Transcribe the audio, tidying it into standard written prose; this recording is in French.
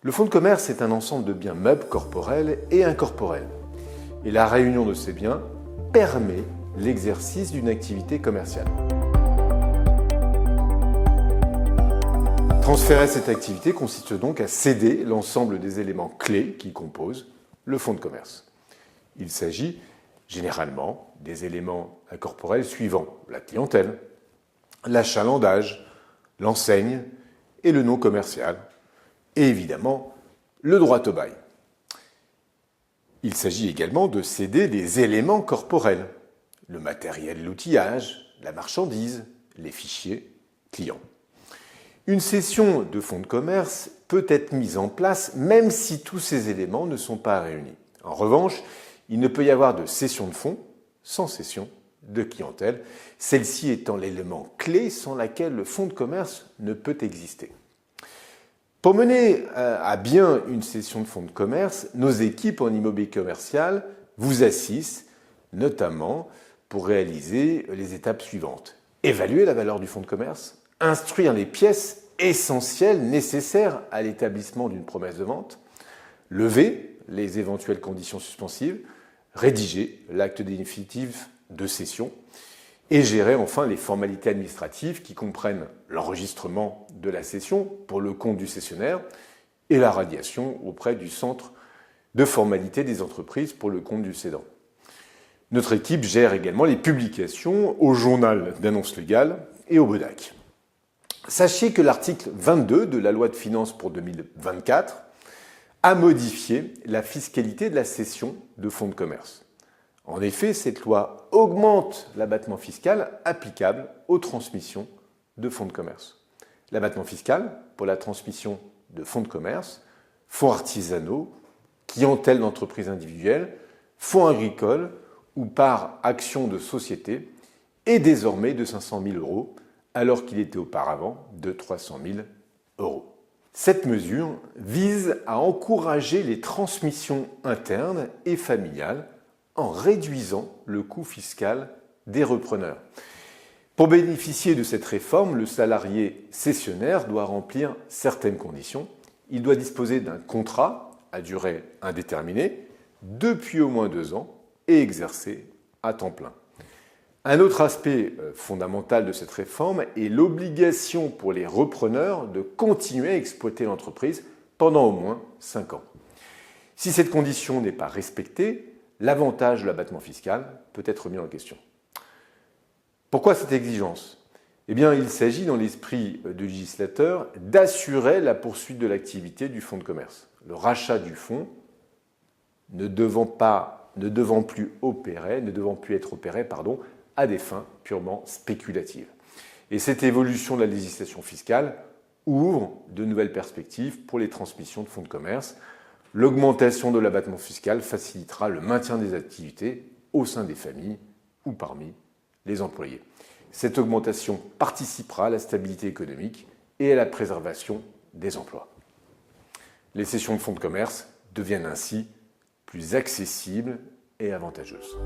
Le fonds de commerce est un ensemble de biens meubles corporels et incorporels. Et la réunion de ces biens permet l'exercice d'une activité commerciale. Transférer cette activité consiste donc à céder l'ensemble des éléments clés qui composent le fonds de commerce. Il s'agit généralement des éléments incorporels suivants: la clientèle, l'achalandage, l'enseigne et le nom commercial, et évidemment le droit au bail. Il s'agit également de céder des éléments corporels, le matériel, l'outillage, la marchandise, les fichiers clients. Une cession de fonds de commerce peut être mise en place même si tous ces éléments ne sont pas réunis. En revanche, il ne peut y avoir de cession de fonds sans cession de clientèle, celle-ci étant l'élément clé sans laquelle le fonds de commerce ne peut exister. Pour mener à bien une cession de fonds de commerce, nos équipes en immobilier commercial vous assistent notamment pour réaliser les étapes suivantes: évaluer la valeur du fonds de commerce, instruire les pièces essentielles nécessaires à l'établissement d'une promesse de vente, lever les éventuelles conditions suspensives, rédiger l'acte définitif de cession et gérer enfin les formalités administratives qui comprennent l'enregistrement de la cession pour le compte du cessionnaire et la radiation auprès du centre de formalité des entreprises pour le compte du cédant. Notre équipe gère également les publications au journal d'annonces légales et au BODAC. Sachez que l'article 22 de la loi de finances pour 2024 a modifié la fiscalité de la cession de fonds de commerce. En effet, cette loi augmente l'abattement fiscal applicable aux transmissions de fonds de commerce. L'abattement fiscal pour la transmission de fonds de commerce, fonds artisanaux, clientèle d'entreprises individuelles, fonds agricoles ou par action de société est désormais de 500 000 € alors qu'il était auparavant de 300 000 €. Cette mesure vise à encourager les transmissions internes et familiales en réduisant le coût fiscal des repreneurs. Pour bénéficier de cette réforme, le salarié cessionnaire doit remplir certaines conditions. Il doit disposer d'un contrat à durée indéterminée depuis au moins 2 ans et exercer à temps plein. Un autre aspect fondamental de cette réforme est l'obligation pour les repreneurs de continuer à exploiter l'entreprise pendant au moins 5 ans. Si cette condition n'est pas respectée, l'avantage de l'abattement fiscal peut être mis en question. Pourquoi cette exigence ? Eh bien, il s'agit dans l'esprit du législateur d'assurer la poursuite de l'activité du fonds de commerce. Le rachat du fonds ne devant plus être opéré à des fins purement spéculatives. Et cette évolution de la législation fiscale ouvre de nouvelles perspectives pour les transmissions de fonds de commerce. L'augmentation de l'abattement fiscal facilitera le maintien des activités au sein des familles ou parmi les employés. Cette augmentation participera à la stabilité économique et à la préservation des emplois. Les cessions de fonds de commerce deviennent ainsi plus accessibles et avantageuses.